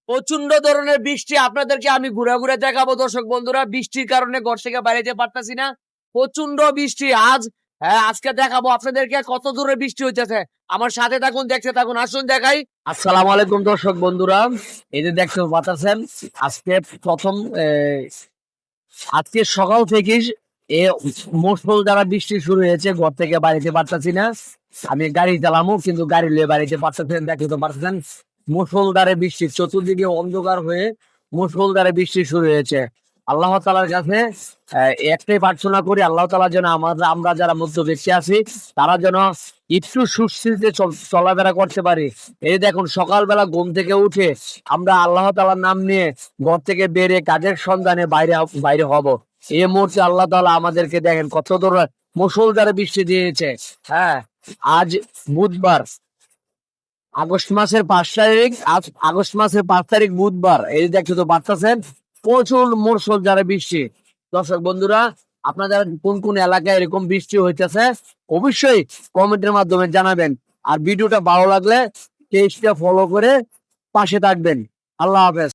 প্রচন্ড ধরনের বৃষ্টি, আপনাদেরকে আমি ঘুরে ঘুরে দেখাবো দর্শক বন্ধুরা। বৃষ্টির কারণে ঘর থেকে বাইরে যেতে পারতাছি না, প্রচন্ড বৃষ্টি আজ। হ্যাঁ, আজকে দেখাবো আপনাদেরকে কত দূরে বৃষ্টি হইতেছে। আমার সাথে থাকুন, দেখতে থাকুন, আসুন দেখাই। আসসালামু আলাইকুম দর্শক বন্ধুরা, এই যে দেখতে পাচ্ছেন আজকে প্রথম আজকে সকাল থেকে এ মুষলধারে বৃষ্টি শুরু হয়েছে। ঘর থেকে বাড়িতে পারতাছি না, আমি গাড়ি চালামো কিন্তু গাড়ি লিয়ে বাড়িতে পারতেছেন, দেখতে পারতেছেন মুষলধারে বৃষ্টি, চতুর্দিকে অন্ধকার হয়ে মুষলধারে বৃষ্টি শুরু হয়েছে। আল্লাহ তাআলার কাছে একটাই প্রার্থনা করি, আল্লাহ তাআলা যেন আমরা যারা মধ্যবিত্ত আছি তারা যেন একটু সুস্থিতে চলাফেরা করতে পারি। এই দেখুন সকালবেলা ঘুম থেকে উঠে আমরা আল্লাহ তাআলার নাম নিয়ে ঘর থেকে বেরিয়ে কাজের সন্ধানে বাইরে হব। এই মুহূর্তে আল্লাহ তাআলা আমাদেরকে দেখেন কত দূর মুষলধারে বৃষ্টি দিয়েছে। হ্যাঁ, আজ বুধবার, আগস্ট মাসের 5 তারিখ, আজ আগস্ট মাসের 5 তারিখ বুধবার। এই দেখতে তো পাচ্ছেন প্রচুর মুষলধারে বৃষ্টি। দর্শক বন্ধুরা, আপনাদের কোন কোন এলাকায় এরকম বৃষ্টি হইতেছে অবশ্যই কমেন্টের মাধ্যমে জানাবেন। আর ভিডিওটা ভালো লাগলে পেজটা ফলো করে পাশে থাকবেন। আল্লাহ হাফেজ।